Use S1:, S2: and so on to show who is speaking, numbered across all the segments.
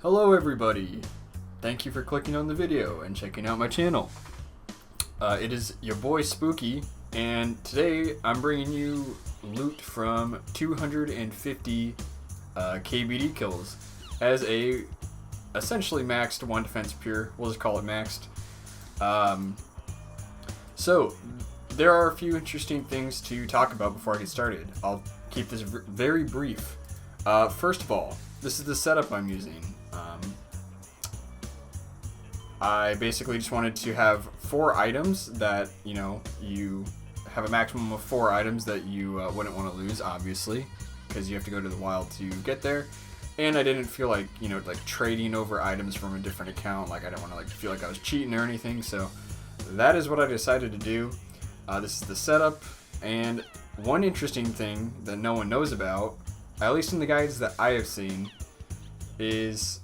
S1: Hello everybody! Thank you for clicking on the video and checking out my channel. It is your boy Spooky, and today I'm bringing you loot from 250 KBD kills as a essentially maxed one defense pure. We'll just call it maxed. So there are a few interesting things to talk about before I get started. I'll keep this very brief. First of all, this is the setup I'm using. I basically just wanted to have 4 items that, you have a maximum of 4 items that you wouldn't want to lose, obviously, because you have to go to the wild to get there. And I didn't feel like, trading over items from a different account. Like, I didn't want to feel like I was cheating or anything. So that is what I decided to do. This is the setup. And one interesting thing that no one knows about, at least in the guides that I have seen, is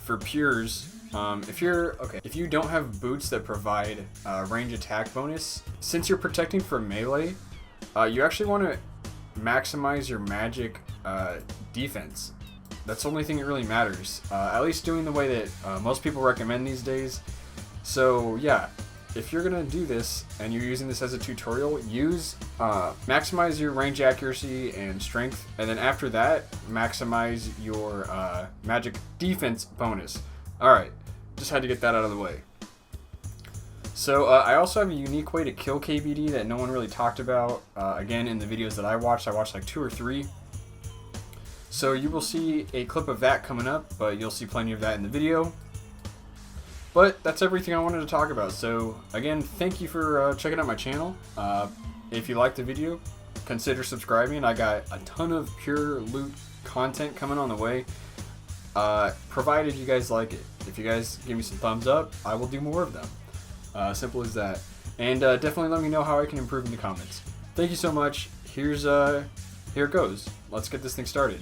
S1: for pures. If you don't have boots that provide range attack bonus, since you're protecting from melee, you actually want to maximize your magic defense. That's the only thing that really matters, at least doing the way that most people recommend these days. So yeah, if you're gonna do this and you're using this as a tutorial, maximize your range accuracy and strength, and then after that, maximize your magic defense bonus. Alright, just had to get that out of the way. So I also have a unique way to kill KBD that no one really talked about. Again, in the videos that I watched like 2 or 3. So you will see a clip of that coming up, but you'll see plenty of that in the video. But that's everything I wanted to talk about. So again, thank you for checking out my channel. If you liked the video, consider subscribing. I got a ton of pure loot content coming on the way. Provided you guys like it. If you guys give me some thumbs up, I will do more of them. Simple as that. And definitely let me know how I can improve in the comments. Thank you so much. Here it goes. Let's get this thing started.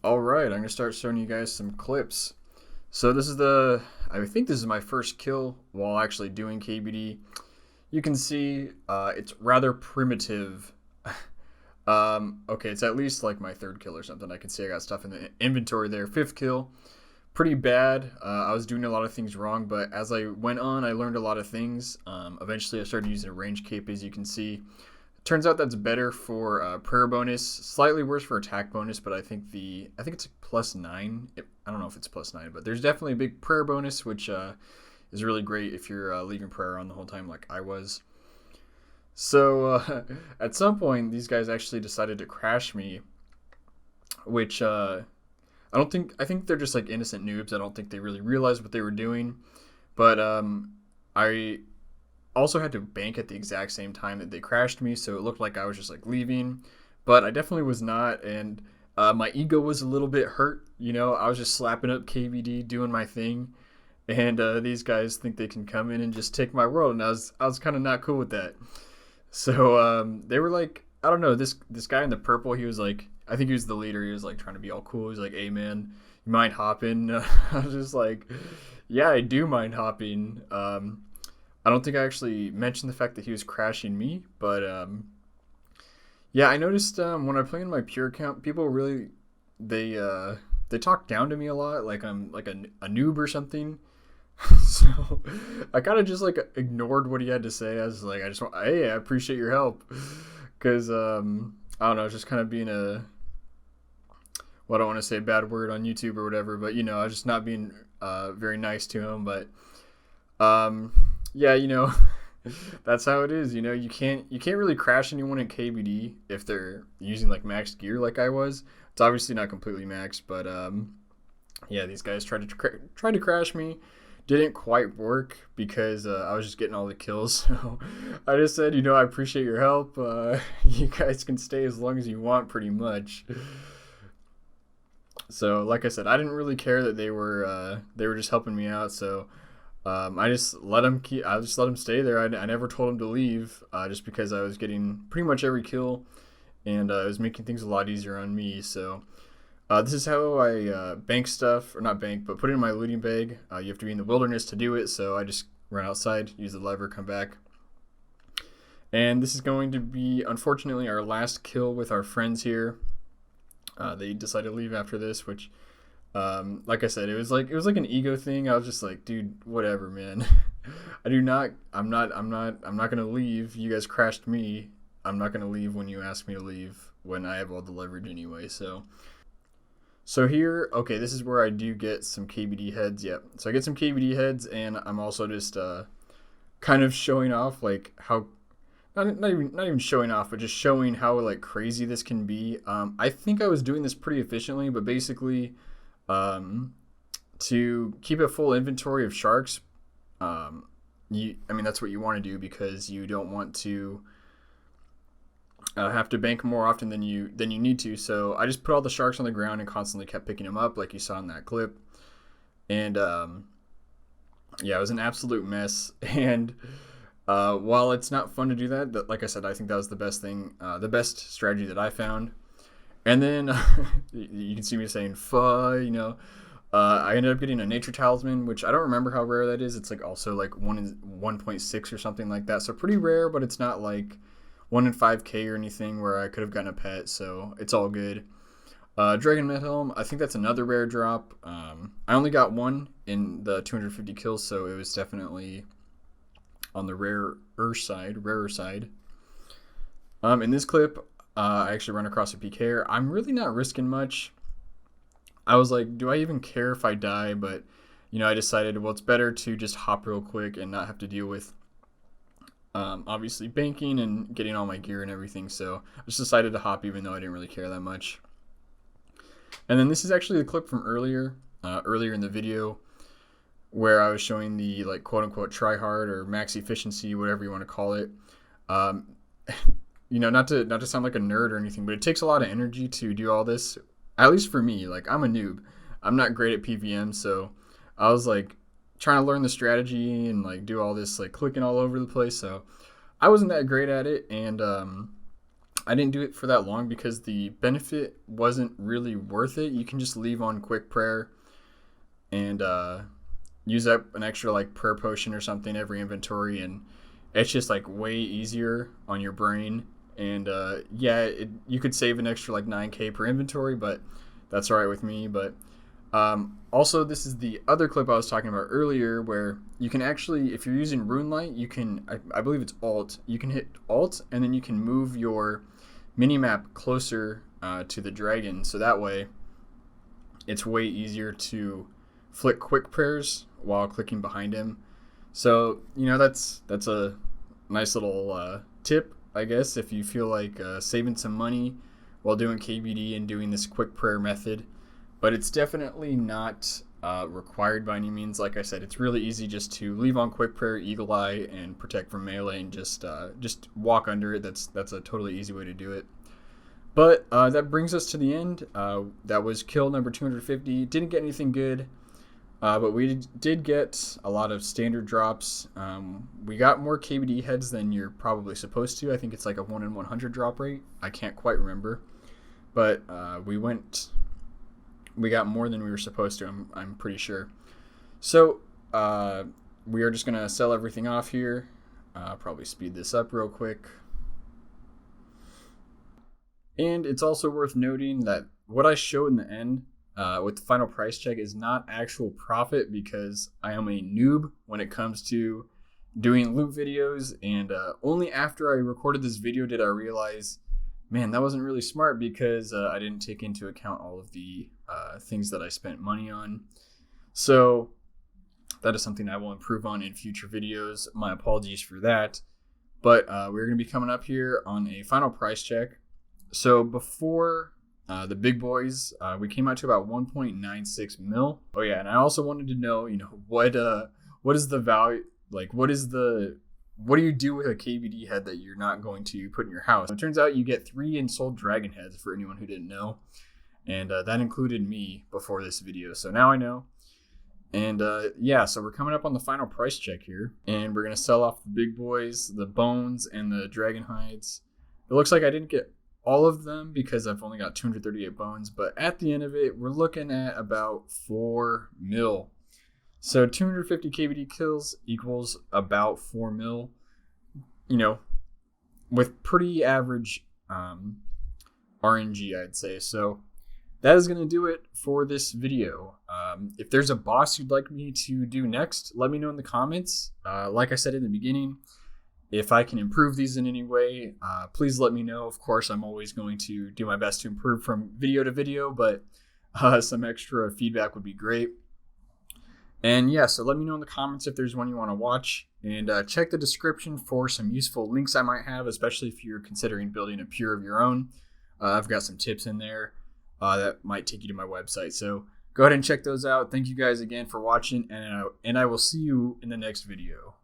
S1: Alright, I'm going to start showing you guys some clips. So this is I think this is my first kill while actually doing KBD. You can see it's rather primitive. Okay, it's at least like my 3rd kill or something. I can see I got stuff in the inventory there. 5th kill, pretty bad. I was doing a lot of things wrong, but as I went on, I learned a lot of things. Eventually I started using a range cape, as you can see. Turns out that's better for prayer bonus, slightly worse for attack bonus, but I think it's +9. I don't know if it's +9, but there's definitely a big prayer bonus, which is really great if you're leaving prayer on the whole time like I was. So at some point, these guys actually decided to crash me, which I think they're just like innocent noobs. I don't think they really realized what they were doing, but I also had to bank at the exact same time that they crashed me, so it looked like I was just like leaving, but I definitely was not, and my ego was a little bit hurt. I was just slapping up KBD, doing my thing, and these guys think they can come in and just take my world, and I was kind of not cool with that. So they were like, I don't know, this guy in the purple, he was like, I think he was the leader, he was like trying to be all cool. He was like, hey man, you mind hopping? I was just like, yeah, I do mind hopping. I don't think I actually mentioned the fact that he was crashing me, but yeah, I noticed when I play in my pure account, people really, they talk down to me a lot, like I'm like a noob or something. So I kind of just like ignored what he had to say. I was like, hey, I appreciate your help, because I don't know, just kind of being I don't want to say a bad word on YouTube or whatever, but I was just not being very nice to him. But yeah, That's how it is. You can't really crash anyone in KBD if they're using like max gear like I was. It's obviously not completely maxed, but yeah, these guys tried to crash me. Didn't quite work because I was just getting all the kills. So I just said, I appreciate your help. You guys can stay as long as you want, pretty much. So like I said, I didn't really care that they were just helping me out. So I just let them stay there. I never told them to leave, just because I was getting pretty much every kill, and it was making things a lot easier on me. So this is how I bank stuff, or not bank, but put it in my looting bag. You have to be in the wilderness to do it, so I just run outside, use the lever, come back. And this is going to be, unfortunately, our last kill with our friends here. They decided to leave after this, which, like I said, it was like an ego thing. I was just like, dude, whatever, man. I'm not gonna leave. You guys crashed me. I'm not gonna leave when you ask me to leave, when I have all the leverage anyway. So here, okay, this is where I do get some KBD heads. Yep. So I get some KBD heads, and I'm also just kind of showing off like how. Not even showing off, but just showing how like crazy this can be. I think I was doing this pretty efficiently, but basically, to keep a full inventory of sharks, that's what you want to do, because you don't want to have to bank more often than you need to. So I just put all the sharks on the ground and constantly kept picking them up, like you saw in that clip. And yeah, it was an absolute mess. And while it's not fun to do that, like I said, I think that was the best thing, the best strategy that I found. And then you can see me saying "fuh," I ended up getting a nature talisman, which I don't remember how rare that is. It's like also like 1.6 or something like that, so pretty rare, but it's not like 1 in 5k or anything where I could have gotten a pet, so it's all good. Dragon Med Helm, I think that's another rare drop. I only got one in the 250 kills, so it was definitely on the rarer side. In this clip, I actually run across a PKer. I'm really not risking much. I was like, do I even care if I die? But, I decided, well, it's better to just hop real quick and not have to deal with, obviously, banking and getting all my gear and everything. So I just decided to hop, even though I didn't really care that much. And then this is actually the clip from earlier in the video, where I was showing the like quote unquote try hard or max efficiency, whatever you want to call it. Not to sound like a nerd or anything, but it takes a lot of energy to do all this. At least for me, like I'm a noob. I'm not great at PVM, so I was like trying to learn the strategy and like do all this like clicking all over the place. So I wasn't that great at it, and I didn't do it for that long because the benefit wasn't really worth it. You can just leave on quick prayer and use up an extra like prayer potion or something every inventory, and it's just like way easier on your brain. And yeah, you could save an extra like 9k per inventory, but that's all right with me. But also, this is the other clip I was talking about earlier, where you can actually, if you're using Runelight, you can, I believe it's Alt, you can hit Alt and then you can move your minimap closer to the dragon, so that way it's way easier to flick quick prayers while clicking behind him. So that's a nice little tip, I guess, if you feel like saving some money while doing KBD and doing this quick prayer method. But it's definitely not required by any means. Like I said, it's really easy just to leave on quick prayer, eagle eye, and protect from melee, and just walk under it. That's a totally easy way to do it. But that brings us to the end. That was kill number 250. Didn't get anything good. But we did get a lot of standard drops. We got more KBD heads than you're probably supposed to. I think it's like a 1 in 100 drop rate. I can't quite remember. But we got more than we were supposed to, I'm pretty sure. So we are just going to sell everything off here. Probably speed this up real quick. And it's also worth noting that what I show in the end with the final price check is not actual profit, because I am a noob when it comes to doing loot videos, and only after I recorded this video did I realize, man, that wasn't really smart, because I didn't take into account all of the things that I spent money on. So That is something I will improve on in future videos. My apologies for that. But we're going to be coming up here on a final price check. So before the big boys, we came out to about 1.96 mil. Oh yeah, and I also wanted to know, what is the value? Like, what do you do with a KBD head that you're not going to put in your house? It turns out you get 3 ensouled dragon heads, for anyone who didn't know. And that included me before this video. So now I know. And yeah, so we're coming up on the final price check here. And we're going to sell off the big boys, the bones, and the dragon hides. It looks like I didn't get all of them because I've only got 238 bones. But at the end of it, we're looking at about 4 mil. So 250 KBD kills equals about 4 mil, with pretty average RNG, I'd say. So that is going to do it for this video. If there's a boss you'd like me to do next, let me know in the comments. Like I said in the beginning, if I can improve these in any way, please let me know. Of course, I'm always going to do my best to improve from video to video, but some extra feedback would be great. And yeah, so let me know in the comments if there's one you want to watch, and check the description for some useful links I might have, especially if you're considering building a pure of your own. I've got some tips in there that might take you to my website. So go ahead and check those out. Thank you guys again for watching, and I will see you in the next video.